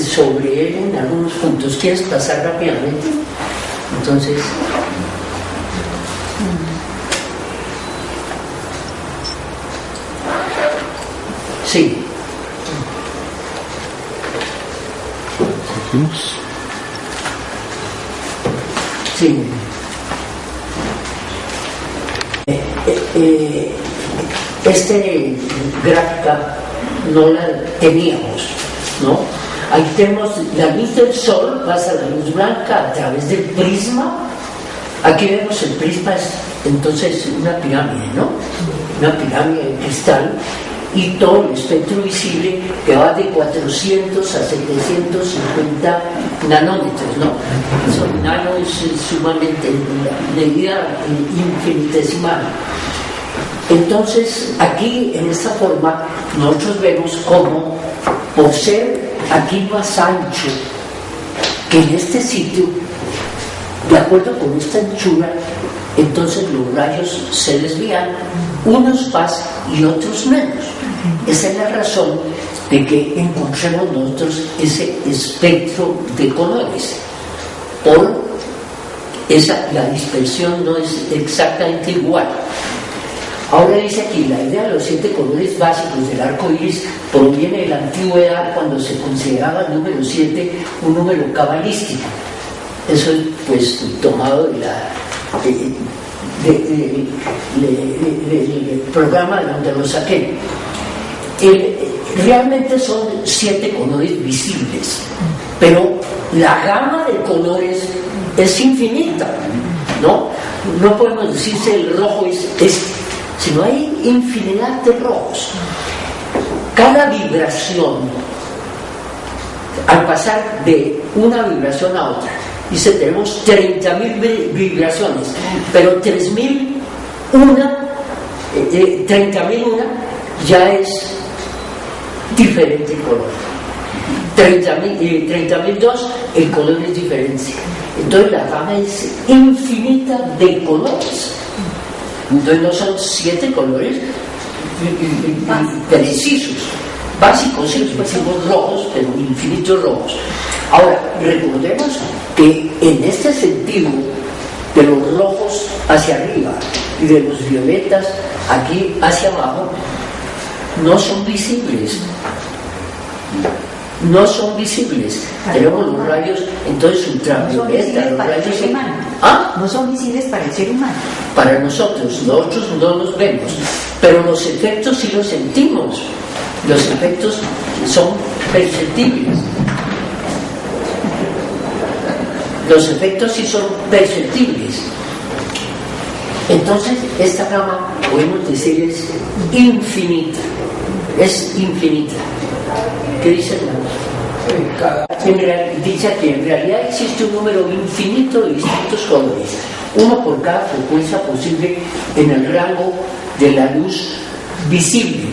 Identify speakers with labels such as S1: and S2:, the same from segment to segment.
S1: sobre él en algunos puntos. ¿Quieres pasar rápidamente? Entonces, sí. Sí. Gráfica no la teníamos, ¿no? Ahí tenemos la luz del sol, pasa la luz blanca a través del prisma. Aquí vemos el prisma, es entonces una pirámide, ¿no? Una pirámide de cristal, y todo el espectro visible que va de 400 a 750 nanómetros, ¿no? Son nanos sumamente, medida infinitesimal. Entonces, aquí en esta forma, nosotros vemos cómo, por ser aquí más ancho que en este sitio, de acuerdo con esta anchura, entonces los rayos se desvían, unos más y otros menos. Esa es la razón de que encontremos nosotros ese espectro de colores. La dispersión no es exactamente igual. Ahora dice aquí, la idea de los 7 colores básicos del arco iris proviene de la antigüedad, cuando se consideraba el número 7 un número cabalístico. Eso es pues tomado de del programa de donde lo saqué. Realmente son 7 colores visibles, pero la gama de colores es infinita, ¿no? No podemos decir si el rojo es sino hay infinidad de rojos. Cada vibración, al pasar de una vibración a otra, dice, tenemos 30.000 vibraciones, pero 30.001 ya es diferente color. 30.002 el color es diferente. Entonces la gama es infinita de colores. Entonces no son 7 colores precisos, básicos, sí, decimos rojos, pero infinitos rojos. Ahora, recordemos que en este sentido, de los rojos hacia arriba y de los violetas aquí hacia abajo, no son visibles. No son visibles. Tenemos los rayos, entonces ultravioleta, los rayos
S2: no son visibles para el ser humano.
S1: Para nosotros no los vemos, pero los efectos sí los sentimos. Los efectos son perceptibles. Los efectos sí son perceptibles. Entonces, esta gama, podemos decir, es infinita. Es infinita. ¿Qué dice dice que en realidad existe un número infinito de distintos colores, uno por cada frecuencia posible en el rango de la luz visible.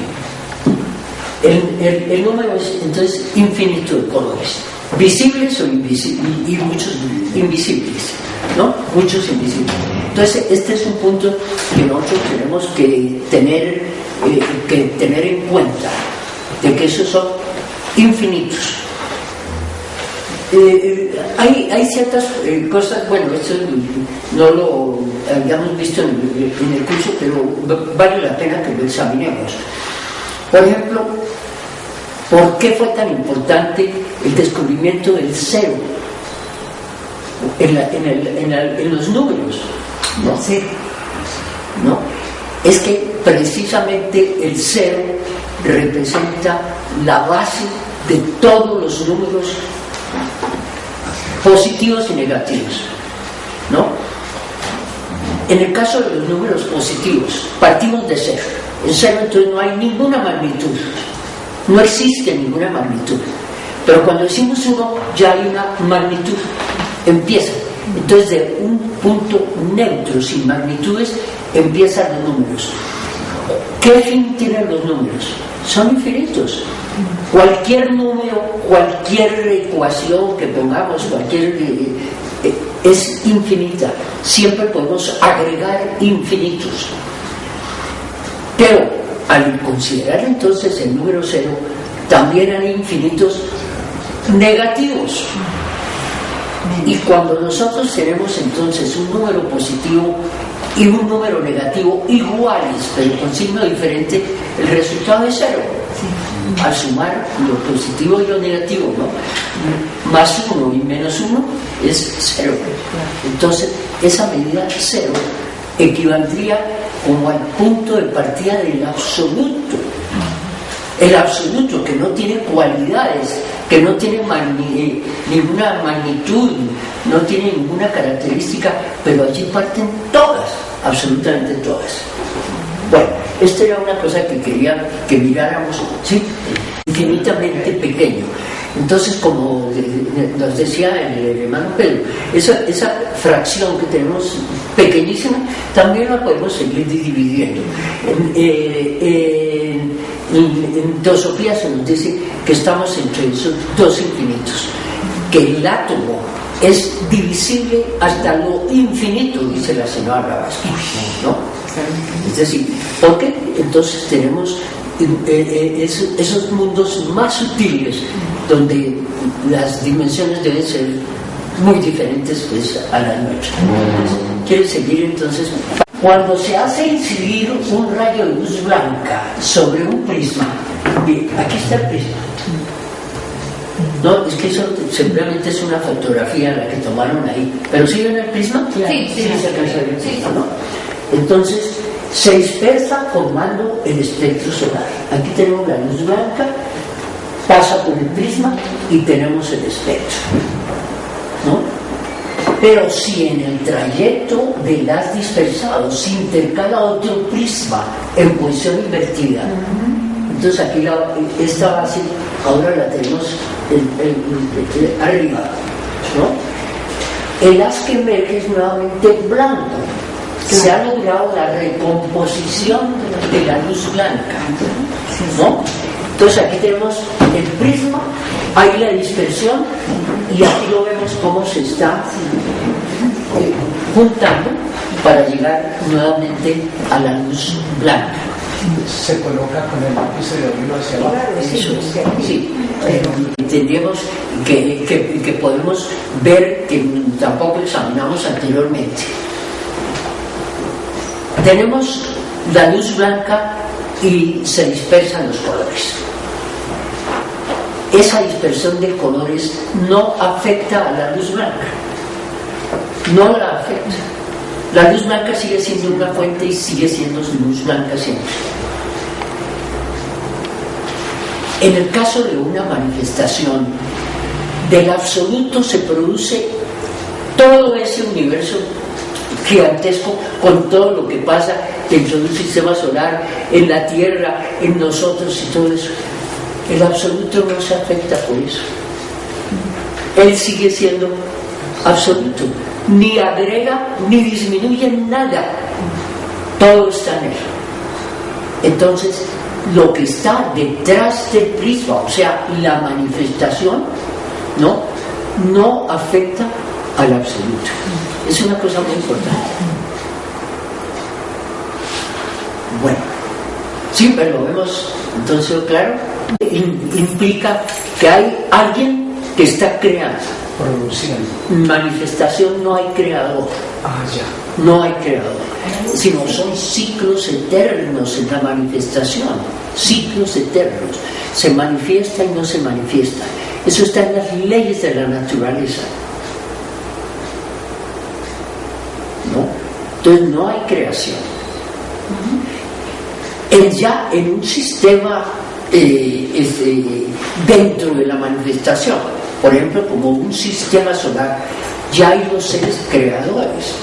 S1: El número es entonces infinito de colores, visibles o invisibles, y muchos invisibles, ¿no? Muchos invisibles. Entonces este es un punto que nosotros tenemos que tener en cuenta, de que esos son infinitos. Hay ciertas cosas, bueno, esto no lo habíamos visto en el curso, pero vale la pena que lo examinemos. Por ejemplo, ¿por qué fue tan importante el descubrimiento del cero en los números?
S2: No sé.
S1: ¿No? Es que precisamente el cero representa la base de todos los números positivos y negativos, ¿no? En el caso de los números positivos, partimos de cero. En cero entonces no hay ninguna magnitud, no existe ninguna magnitud. Pero cuando decimos uno, ya hay una magnitud, empieza. Entonces de un punto neutro, sin magnitudes, empiezan los números. ¿Qué fin tienen los números? Son infinitos. Cualquier número, cualquier ecuación que pongamos, es infinita. Siempre podemos agregar infinitos. Pero al considerar entonces el número cero, también hay infinitos negativos. Y cuando nosotros tenemos entonces un número positivo y un número negativo iguales, pero con signo diferente, el resultado es cero. Al sumar lo positivo y lo negativo, ¿no? Más 1 y menos 1 es 0. Entonces, esa medida 0 equivaldría como al punto de partida del absoluto. El absoluto, que no tiene cualidades, que no tiene ninguna magnitud, no tiene ninguna característica, pero allí parten todas, absolutamente todas. Bueno, esta era una cosa que quería que miráramos, ¿sí? Infinitamente pequeño. Entonces, como nos decía el hermano Pedro, esa fracción que tenemos pequeñísima, también la podemos seguir dividiendo. En Teosofía se nos dice que estamos entre esos dos infinitos, que el átomo es divisible hasta lo infinito, dice la señora Blavatsky, ¿no? Es decir, porque entonces tenemos esos mundos más sutiles donde las dimensiones deben ser muy diferentes pues, a las nuestras. Quiere seguir entonces. Cuando se hace incidir un rayo de luz blanca sobre un prisma, bien, aquí está el prisma. No, es que eso simplemente es una fotografía la que tomaron ahí. ¿Pero sí ven el prisma?
S3: Sí,
S1: se alcanza a ver el prisma, ¿no? Entonces, se dispersa formando el espectro solar. Aquí tenemos la luz blanca, pasa por el prisma y tenemos el espectro, ¿no? Pero si en el trayecto del haz dispersado se intercala otro prisma en posición invertida, entonces aquí esta base ahora la tenemos arriba, ¿no? El haz que emerge es nuevamente blanco. Se ha logrado la recomposición de la luz blanca, ¿no? Entonces aquí tenemos el prisma, ahí la dispersión, y aquí lo vemos cómo se está juntando para llegar nuevamente a la luz blanca.
S4: Se coloca con el lápiz de arriba hacia abajo.
S1: Eso, sí. Entendemos que podemos ver que tampoco examinamos anteriormente. Tenemos la luz blanca y se dispersan los colores. Esa dispersión de colores no afecta a la luz blanca. No la afecta. La luz blanca sigue siendo una fuente y sigue siendo luz blanca siempre. En el caso de una manifestación, del absoluto se produce todo ese universo gigantesco con todo lo que pasa dentro de un sistema solar, en la Tierra, en nosotros y todo eso. El absoluto no se afecta por eso. Él sigue siendo absoluto, ni agrega ni disminuye nada, todo está en él. Entonces, lo que está detrás del prisma, o sea, la manifestación, no afecta al absoluto. Es una cosa muy importante. Bueno, sí, pero lo vemos entonces claro. Implica que hay alguien que está creando.
S4: Produciendo.
S1: Manifestación no hay creador.
S4: Ya.
S1: No hay creador, sino son ciclos eternos en la manifestación. Ciclos eternos. Se manifiesta y no se manifiesta. Eso está en las leyes de la naturaleza. ¿No? Entonces no hay creación. Ya en un sistema dentro de la manifestación, por ejemplo, como un sistema solar, ya hay los seres creadores,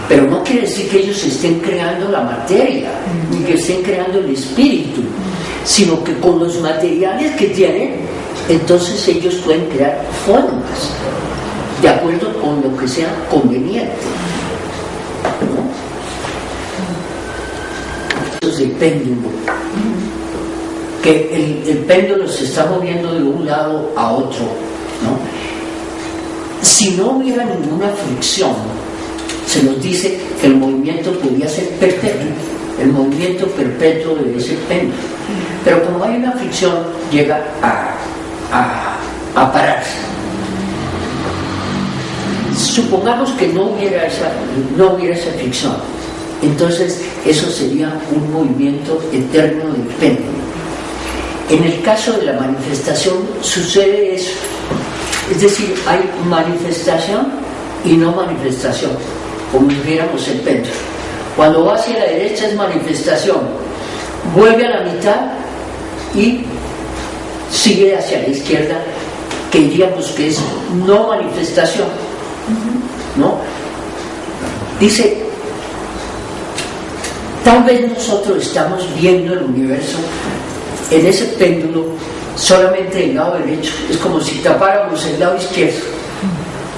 S1: pero no quiere decir que ellos estén creando la materia, ni que estén creando el espíritu, sino que con los materiales que tienen, entonces ellos pueden crear formas, de acuerdo con lo que sea conveniente. Eso es el péndulo. Que el péndulo se está moviendo de un lado a otro, ¿no? Si no hubiera ninguna fricción, se nos dice que el movimiento podría ser perpetuo, el movimiento perpetuo de ese péndulo. Pero como hay una fricción, llega a parar. supongamos que no hubiera esa fricción, entonces eso sería un movimiento eterno del péndulo. En el caso de la manifestación sucede eso, es decir, hay manifestación y no manifestación, como dijéramos el péndulo. Cuando va hacia la derecha es manifestación, vuelve a la mitad y sigue hacia la izquierda, que diríamos que es no manifestación, ¿no? Dice, tal vez nosotros estamos viendo el universo en ese péndulo solamente del lado derecho, es como si tapáramos el lado izquierdo.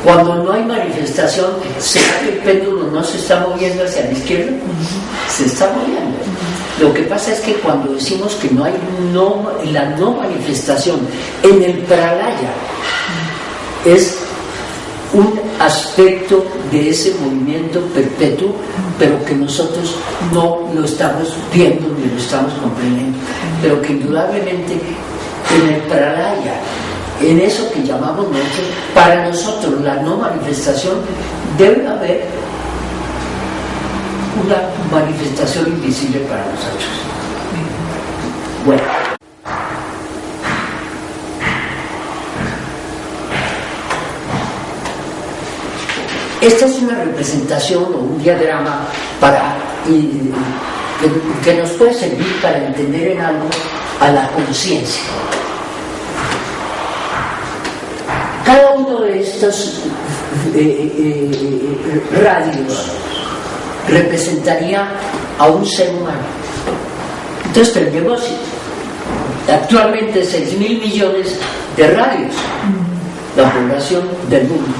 S1: Cuando no hay manifestación, ¿será que el péndulo no se está moviendo hacia la izquierda? Se está moviendo. Lo que pasa es que cuando decimos que no hay la no manifestación en el pralaya, es un aspecto de ese movimiento perpetuo, pero que nosotros no lo estamos viendo ni lo estamos comprendiendo, pero que indudablemente en el pralaya, en eso que llamamos nosotros, para nosotros la no manifestación, debe haber una manifestación invisible para nosotros. Bueno, esta es una representación o un diagrama que nos puede servir para entender en algo a la conciencia. Cada uno de estos radios representaría a un ser humano. Entonces tenemos actualmente 6.000 millones de radios, la población del mundo.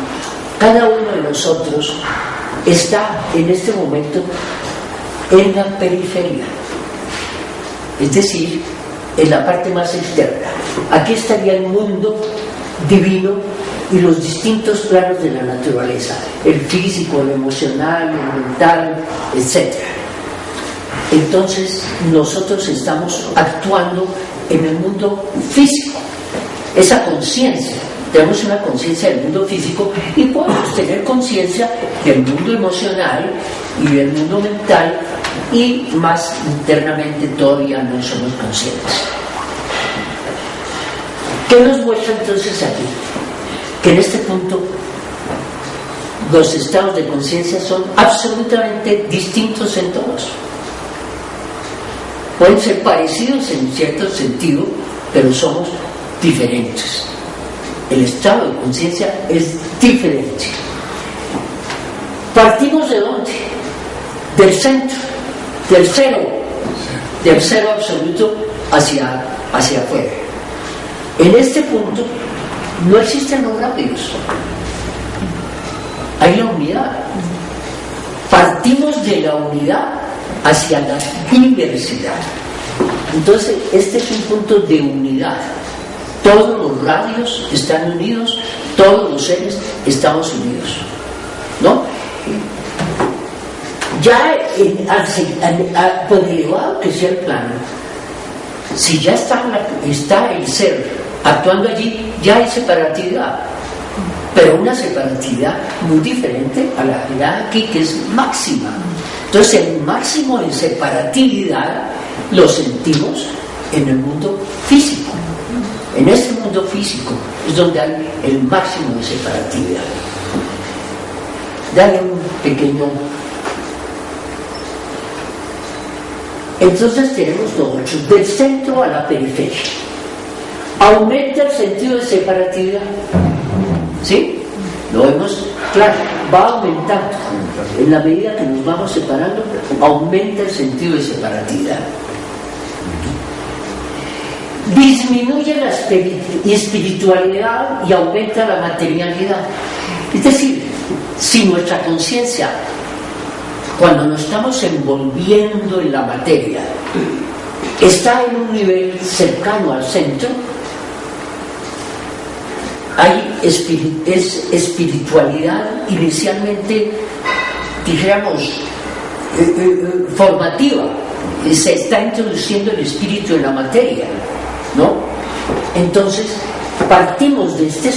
S1: Cada uno de nosotros está en este momento en la periferia, es decir, en la parte más externa. Aquí estaría el mundo divino y los distintos planos de la naturaleza, el físico, el emocional, el mental, etc. Entonces nosotros estamos actuando en el mundo físico, esa conciencia. Tenemos una conciencia del mundo físico y podemos tener conciencia del mundo emocional y del mundo mental, y más internamente todavía no somos conscientes. ¿Qué nos muestra entonces aquí? Que en este punto los estados de conciencia son absolutamente distintos en todos. Pueden ser parecidos en cierto sentido, pero somos diferentes. El estado de conciencia es diferente. ¿Partimos de dónde? Del centro, del cero absoluto hacia afuera. En este punto no existen los radios, hay la unidad. Partimos de la unidad hacia la diversidad. Entonces este es un punto de unidad. Todos los radios están unidos, todos los seres estamos unidos, ¿no? Ya por elevado que sea el plano, si ya está el ser actuando allí, ya hay separatividad, pero una separatividad muy diferente a la que da aquí, que es máxima. Entonces el máximo de separatividad lo sentimos en el mundo físico. En este mundo físico es donde hay el máximo de separatividad. Dale un pequeño. Entonces tenemos nosotros del centro a la periferia. Aumenta el sentido de separatividad. ¿Sí? Lo vemos claro, va aumentando. En la medida que nos vamos separando, aumenta el sentido de separatividad. Disminuye la espiritualidad y aumenta la materialidad. Es decir, si nuestra conciencia, cuando nos estamos envolviendo en la materia, está en un nivel cercano al centro, hay espiritualidad inicialmente, dijéramos, formativa. Se está introduciendo el espíritu en la materia, ¿no? Entonces partimos de este